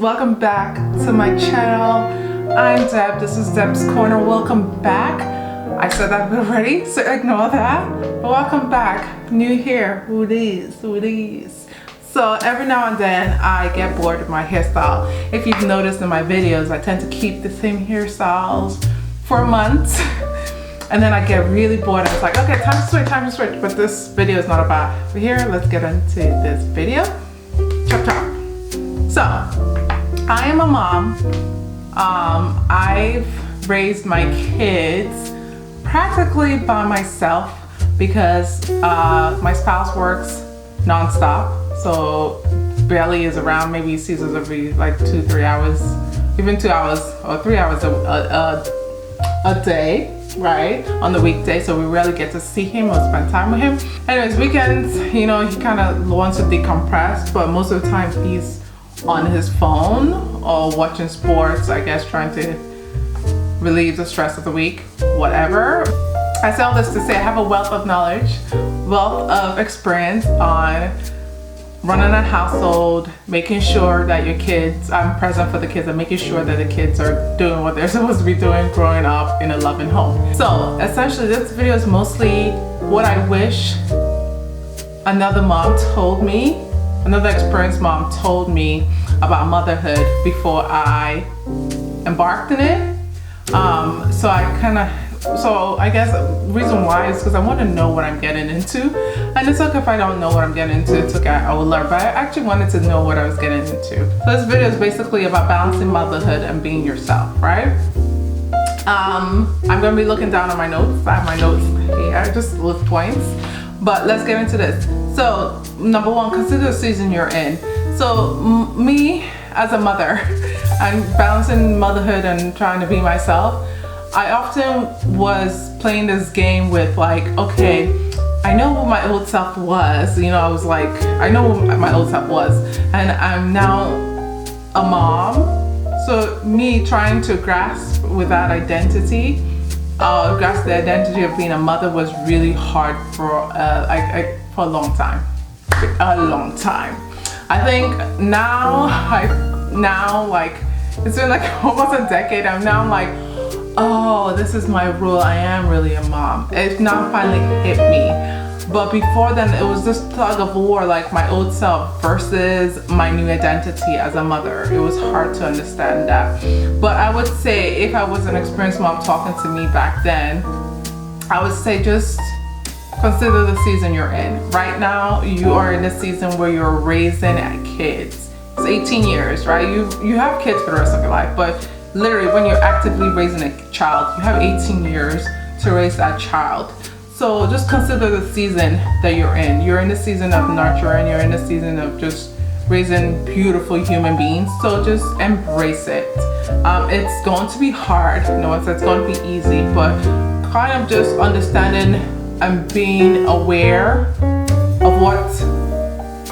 welcome back to my channel. I'm Deb, this is Deb's Corner. Welcome back. I said that already, so ignore that. But welcome back, new here, who it is. So every now and then I get bored with my hairstyle. If you've noticed in my videos, I tend to keep the same hairstyles for months. And then I get really bored. I was like, okay, time to switch. But this video is not about it. Here, let's get into this video. Chop chop. So, I am a mom. I've raised my kids practically by myself because my spouse works nonstop. So barely is around. Maybe he sees us every like 2-3 hours, even 2 hours or 3 hours a day. Right, on the weekday, so we rarely get to see him or spend time with him. Anyways, weekends, you know, he kind of wants to decompress, but most of the time he's on his phone or watching sports, I guess, trying to relieve the stress of the week, whatever. I say all this to say I have a wealth of knowledge, wealth of experience on running a household, making sure that your kids, I'm present for the kids and making sure that the kids are doing what they're supposed to be doing growing up in a loving home. So essentially this video is mostly what I wish another mom told me, another experienced mom told me about motherhood before I embarked in it. So I guess the reason why is because I want to know what I'm getting into. And it's okay if I don't know what I'm getting into, it's okay, I will learn. But I actually wanted to know what I was getting into. So this video is basically about balancing motherhood and being yourself, right? I'm going to be looking down on my notes. I have my notes here, just with points. But let's get into this. So number one, consider the season you're in. So me as a mother and balancing motherhood and trying to be myself, I often was playing this game with like, okay, I know what my old self was, you know, I was like, I know what my old self was, and I'm now a mom. So me trying to grasp with that identity, grasp the identity of being a mother was really hard for a long time. I think now, like, it's been like almost a decade, I'm like, oh, this is my role, I am really a mom. It now finally hit me. But before then, it was this tug of war, like my old self versus my new identity as a mother. It was hard to understand that. But I would say if I was an experienced mom talking to me back then, I would say just consider the season you're in. Right now, you are in a season where you're raising kids. It's 18 years, right? You have kids for the rest of your life, but literally when you're actively raising a child, you have 18 years to raise that child. So just consider the season that you're in. You're in the season of nurturing, you're in the season of just raising beautiful human beings. So just embrace it. It's going to be hard. No one says it's going to be easy, but kind of just understanding and being aware of what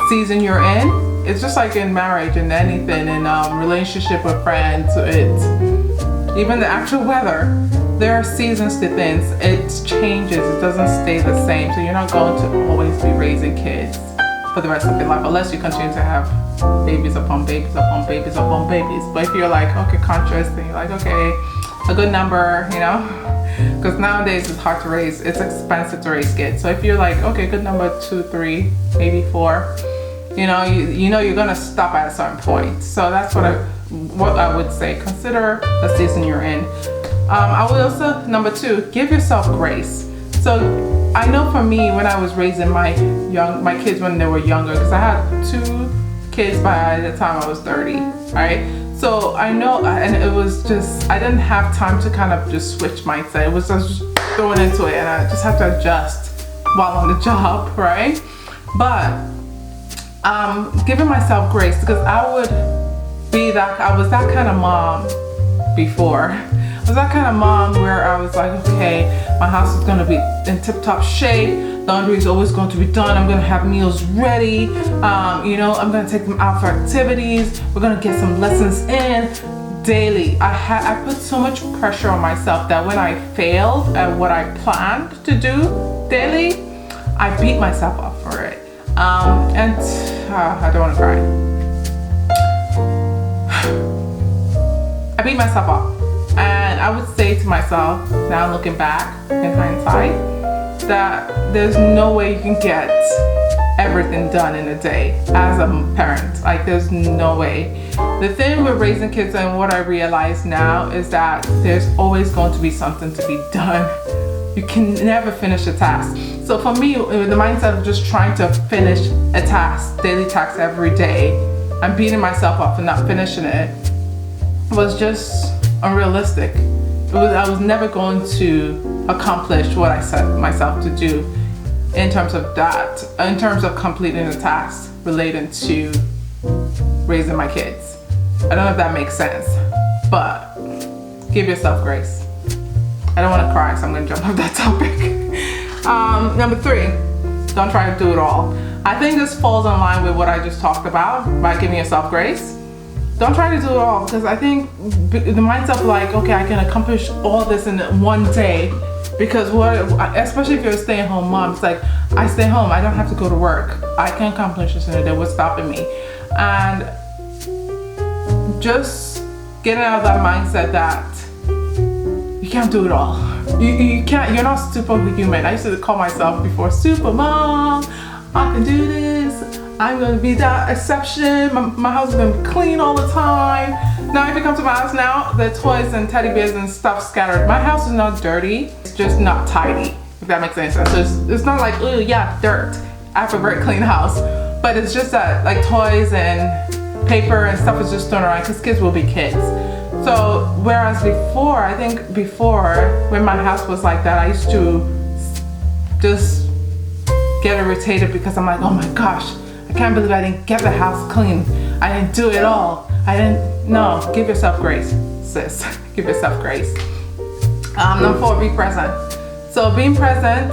season you're in. It's just like in marriage and anything, in relationship with friends, even the actual weather. There are seasons to things. It changes, it doesn't stay the same. So you're not going to always be raising kids for the rest of your life unless you continue to have babies upon babies upon babies upon babies. But if you're like, okay, conscious, then you're like, okay, a good number, you know? Because nowadays it's hard to raise, it's expensive to raise kids. So if you're like, okay, good number 2, 3, maybe 4, you know you're gonna stop at a certain point. So that's what I would say. Consider the season you're in. I would also, number 2, give yourself grace. So I know for me, when I was raising my kids when they were younger, because I had 2 kids by the time I was 30, right? So I know, and it was just, I didn't have time to kind of just switch mindset. It was just throwing into it, and I just had to adjust while on the job, right? But giving myself grace, because I was that kind of mom before. I was that kind of mom where I was like, okay, my house is gonna be in tip-top shape, laundry is always going to be done, I'm gonna have meals ready, you know, I'm gonna take them out for activities, we're gonna get some lessons in daily. I put so much pressure on myself that when I failed at what I planned to do daily, I beat myself up for it. I don't want to cry. beat myself up. And I would say to myself, now looking back in hindsight, that there's no way you can get everything done in a day as a parent. Like, there's no way. The thing with raising kids and what I realize now is that there's always going to be something to be done. You can never finish a task. So for me, the mindset of just trying to finish a task, daily task every day, and beating myself up for not finishing it was just unrealistic. I was never going to accomplish what I set myself to do in terms of that, in terms of completing a task relating to raising my kids. I don't know if that makes sense, but give yourself grace. I don't want to cry, so I'm going to jump off that topic. Number 3, don't try to do it all. I think this falls in line with what I just talked about by giving yourself grace. Don't try to do it all, because I think the mindset of like, okay, I can accomplish all this in one day, because especially if you're a stay-at-home mom, it's like, I stay home, I don't have to go to work. I can accomplish this in a day. What's stopping me? And just getting out of that mindset that you can't do it all. You can't, you're not superhuman. I used to call myself before super mom. I can do this. I'm gonna be that exception. My house is gonna be clean all the time. Now if you come to my house now, the toys and teddy bears and stuff scattered. My house is not dirty, it's just not tidy, if that makes any sense. So it's not like, oh yeah, dirt. I have a very clean house. But it's just that like toys and paper and stuff is just thrown around because kids will be kids. So whereas before, I think before when my house was like that, I used to just get irritated because I'm like, oh my gosh, I can't believe I didn't get the house clean. I didn't do it all. No, give yourself grace, sis. Give yourself grace. Number 4, be present. So being present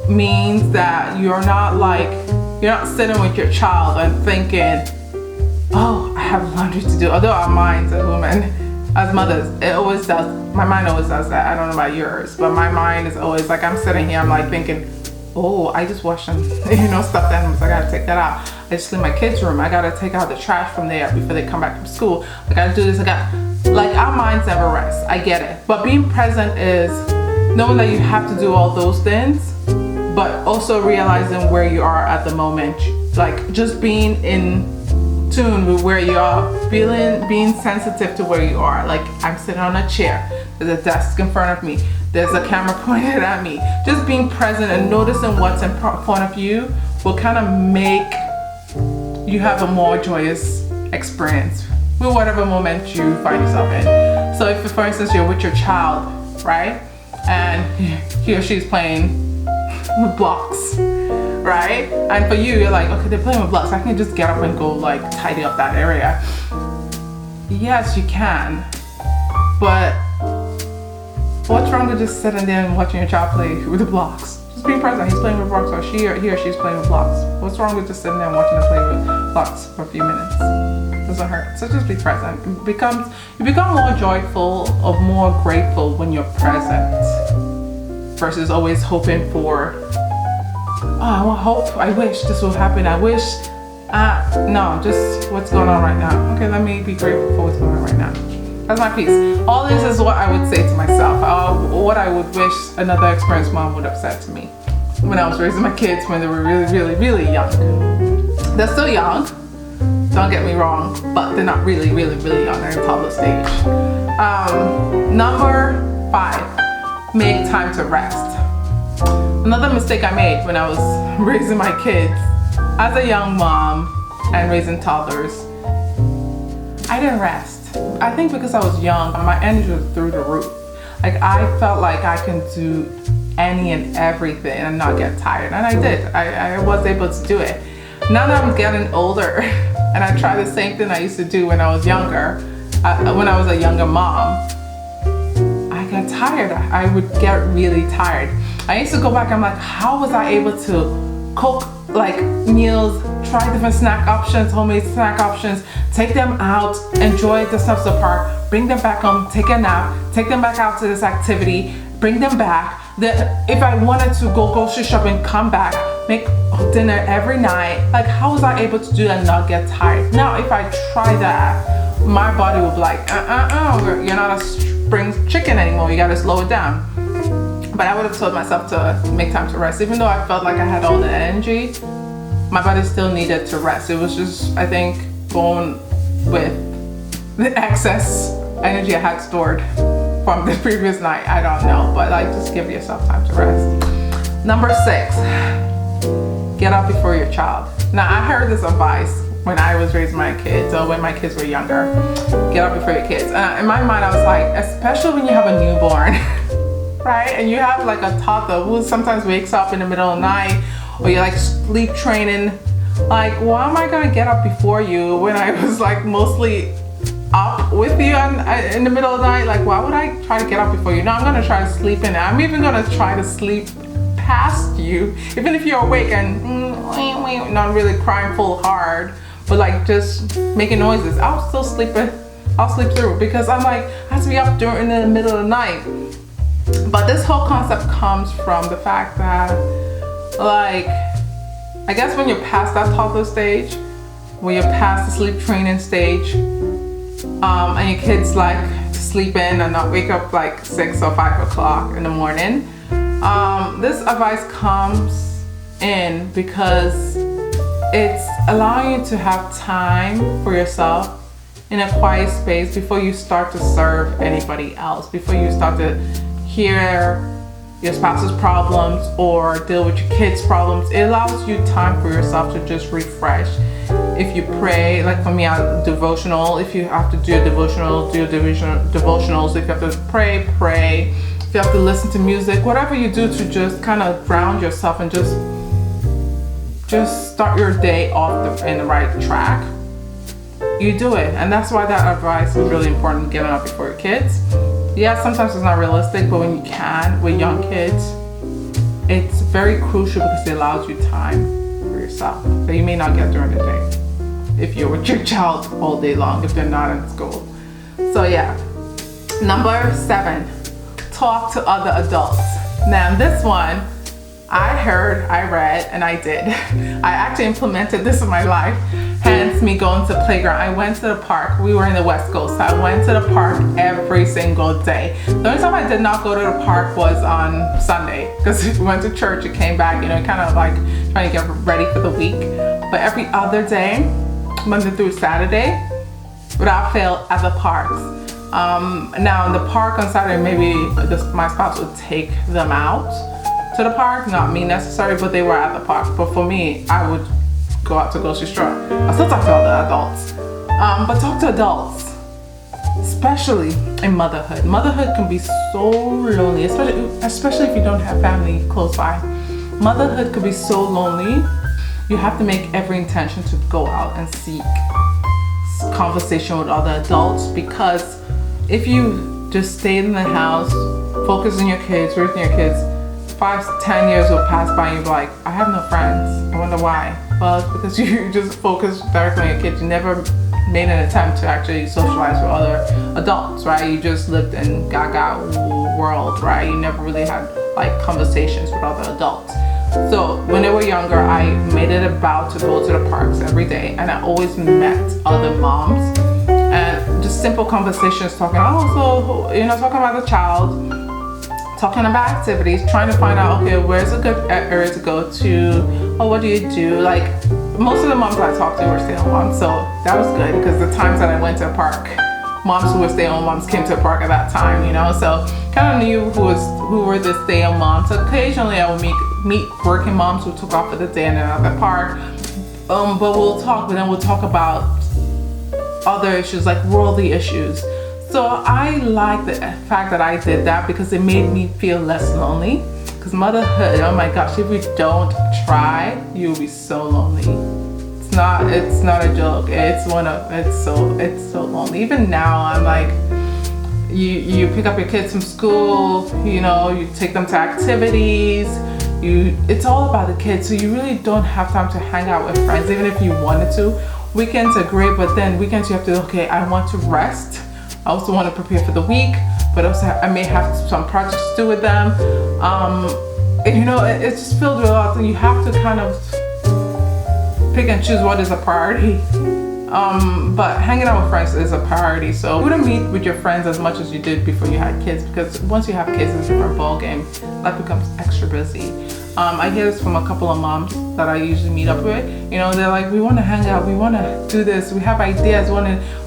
means that you're not sitting with your child and thinking, oh, I have laundry to do. Although our minds as women, as mothers, it always does. My mind always does that. I don't know about yours, but my mind is always like, I'm sitting here, I'm like thinking, oh, I just washed some, stuffed animals. I gotta take that out. I just clean my kids' room. I gotta take out the trash from there before they come back from school. I gotta do this. Like our minds never rest. I get it. But being present is knowing that you have to do all those things, but also realizing where you are at the moment. Like just being in tune with where you are, being sensitive to where you are. Like I'm sitting on a chair. There's a desk in front of me. There's a camera pointed at me. Just being present and noticing what's in front of you will kind of make you have a more joyous experience with whatever moment you find yourself in. So if, for instance, you're with your child, right? And he or she's playing with blocks, right? And for you, you're like, okay, they're playing with blocks. I can just get up and go like tidy up that area. Yes, you can. But what's wrong with just sitting there and watching your child play with the blocks? Just being present. He's playing with blocks, or he or she's playing with blocks. What's wrong with just sitting there and watching them play with blocks for a few minutes? Doesn't hurt. So just be present. You become more joyful or more grateful when you're present versus always hoping for, I wish this will happen. I wish, no, just what's going on right now. Okay, let me be grateful for what's going on right now. That's my piece. All this is what I would say to myself. What I would wish another experienced mom would have said to me when I was raising my kids when they were really, really, really young. They're still young, don't get me wrong, but they're not really, really, really young. They're in toddler stage. Number 5, make time to rest. Another mistake I made when I was raising my kids as a young mom and raising toddlers, I didn't rest. I think because I was young, my energy was through the roof. Like I felt like I can do any and everything and not get tired. And I did. I was able to do it. Now that I'm getting older and I try the same thing I used to do when I was younger, when I was a younger mom, I got tired. I would get really tired. I used to go back, I'm like, how was I able to cook like meals, try different snack options, homemade snack options, take them out, enjoy the stuff at the park, bring them back home, take a nap, take them back out to this activity, bring them back. Then if I wanted to go grocery shopping, come back, make dinner every night. Like how was I able to do that and not get tired? Now if I try that my body would be like, you're not a spring chicken anymore. You gotta slow it down. But I would have told myself to make time to rest. Even though I felt like I had all the energy, my body still needed to rest. It was just, I think, going with the excess energy I had stored from the previous night. I don't know, but like, just give yourself time to rest. Number 6, get up before your child. Now, I heard this advice when I was raising my kids, or when my kids were younger. Get up before your kids. In my mind, I was like, especially when you have a newborn, right? And you have like a toddler who sometimes wakes up in the middle of the night, or you're like sleep training. Like, why am I gonna get up before you when I was like mostly up with you in the middle of the night? Like, why would I try to get up before you? No, I'm gonna try to sleep in. I'm even gonna try to sleep past you, even if you're awake and not really crying full hard, but like just making noises. I'll still sleep through, because I'm like, I have to be up during the middle of the night. But this whole concept comes from the fact that, like, I guess when you're past that toddler stage, when you're past the sleep training stage, and your kids like sleep in and not wake up like 6 or 5 o'clock in the morning, this advice comes in because it's allowing you to have time for yourself in a quiet space before you start to serve anybody else, before you start to hear your spouse's problems or deal with your kids' problems. It allows you time for yourself to just refresh. If you pray, like for me, I'm devotional. If you have to do a devotional, do devotionals. If you have to pray, pray. If you have to listen to music, whatever you do to just kind of ground yourself and just start your day off in the right track, you do it. And that's why that advice is really important, getting up before your kids. Yeah, sometimes it's not realistic, but when you can, with young kids, it's very crucial because it allows you time for yourself that you may not get during the day if you're with your child all day long, if they're not in school. So yeah. Number 7, talk to other adults. Now this one, I heard, I read, and I did. I actually implemented this in my life, hence me going to the playground. I went to the park. We were in the West Coast, so I went to the park every single day. The only time I did not go to the park was on Sunday, because we went to church and came back, kind of like trying to get ready for the week. But every other day, Monday through Saturday, without fail, at the parks. Now in the park on Saturday, maybe my spouse would take them out to the park, not me necessarily, but they were at the park. But for me, I would go out to grocery store. I still talk to other adults, but talk to adults, especially in motherhood. Motherhood can be so lonely, especially if you don't have family close by. Motherhood could be so lonely. You have to make every intention to go out and seek conversation with other adults, because if you just stay in the house, focus on your kids, raising your kids, 5-10 years will pass by and you'll be like, I have no friends. I wonder why. Well, it's because you just focus directly on your kids. You never made an attempt to actually socialize with other adults, right? You just lived in gaga world, right? You never really had like conversations with other adults. So when they were younger, I made it about to go to the parks every day, and I always met other moms and just simple conversations, talking talking about the child, talking about activities, trying to find out, okay, where's a good area to go to, or what do you do? Like, most of the moms I talked to were stay-at-home moms, so that was good, because the times that I went to a park, moms who were stay-at-home moms came to a park at that time, so kind of knew who were the stay-at-home moms. So occasionally I would meet working moms who took off for the day and they're at the park, but we'll talk about other issues, like worldly issues. So I like the fact that I did that, because it made me feel less lonely. Because motherhood, oh my gosh, if you don't try, you'll be so lonely. It's not a joke. It's so lonely. Even now, I'm like, you pick up your kids from school, you take them to activities. It's all about the kids, so you really don't have time to hang out with friends, even if you wanted to. Weekends are great, but then weekends you have to, okay, I want to rest. I also want to prepare for the week, but also I may have some projects to do with them. It's just filled with a lot, and you have to kind of pick and choose what is a priority. But hanging out with friends is a priority. So you wouldn't meet with your friends as much as you did before you had kids, because once you have kids, it's a different ball game. Life becomes extra busy. I hear this from a couple of moms that I usually meet up with. You know, they're like, we want to hang out, we want to do this, we have ideas,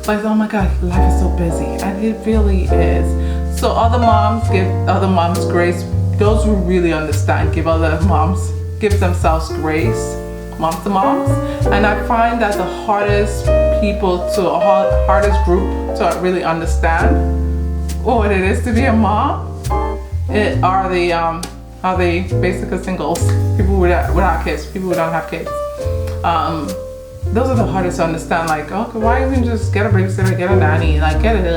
but oh my God, life is so busy, and it really is. So other moms, give other moms grace. Those who really understand, give themselves grace. Moms to moms. And I find that the hardest group to really understand what it is to be a mom are the basically singles, people without kids, people who don't have kids. Those are the hardest to understand. Like, okay, why don't you just get a babysitter, get a nanny, like get it?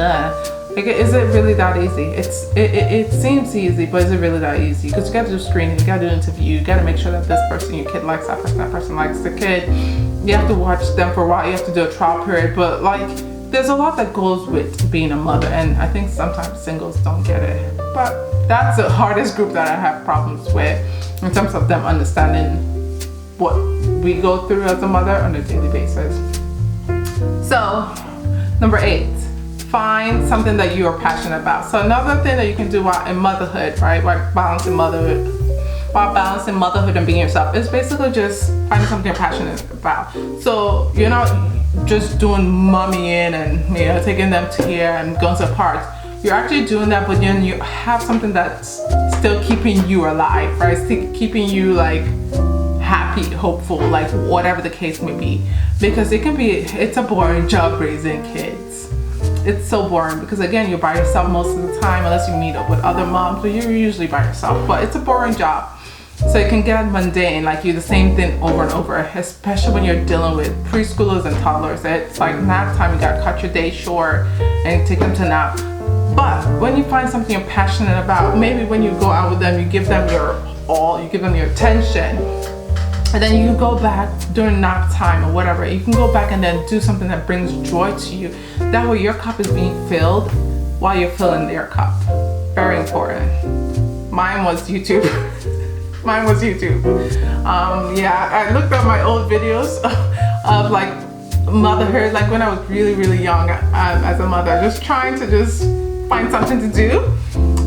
Like, is it really that easy? It seems easy, but is it really that easy? Because you got to do screening, you got to do interview, you got to make sure that this person, your kid likes that person likes the kid. You have to watch them for a while. You have to do a trial period, but like, there's a lot that goes with being a mother, and I think sometimes singles don't get it. But that's the hardest group that I have problems with in terms of them understanding what we go through as a mother on a daily basis. So, number 8. Find something that you are passionate about. So another thing that you can do while in motherhood, right? While balancing motherhood and being yourself, is basically just finding something you're passionate about. So you're not just doing mommying and taking them to here and going to the parks. You're actually doing that, but then you have something that's still keeping you alive, right? Still keeping you like happy, hopeful, like whatever the case may be. Because it's a boring job raising kids. It's so boring because again, you're by yourself most of the time, unless you meet up with other moms, but you're usually by yourself. But it's a boring job. So it can get mundane, like you do the same thing over and over, especially when you're dealing with preschoolers and toddlers. It's like nap time, you gotta cut your day short and take them to nap. But when you find something you're passionate about, maybe when you go out with them, you give them your all, you give them your attention. And then you go back during nap time or whatever, you can go back and then do something that brings joy to you. That way your cup is being filled while you're filling their cup. Very important. Mine was YouTube. Yeah, I looked at my old videos of like motherhood, like when I was really, really young as a mother, just trying to just find something to do.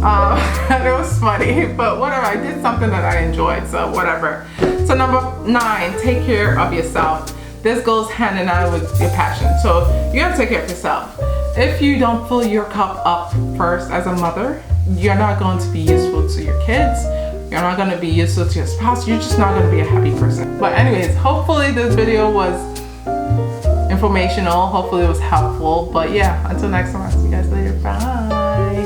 And it was funny, but whatever, I did something that I enjoyed, so whatever. So number 9, take care of yourself. This goes hand in hand with your passion. So you gotta take care of yourself. If you don't fill your cup up first as a mother, you're not going to be useful to your kids. You're not going to be useful to your spouse. You're just not going to be a happy person. But anyways, hopefully this video was informational. Hopefully it was helpful. But yeah, until next time, I'll see you guys later. Bye.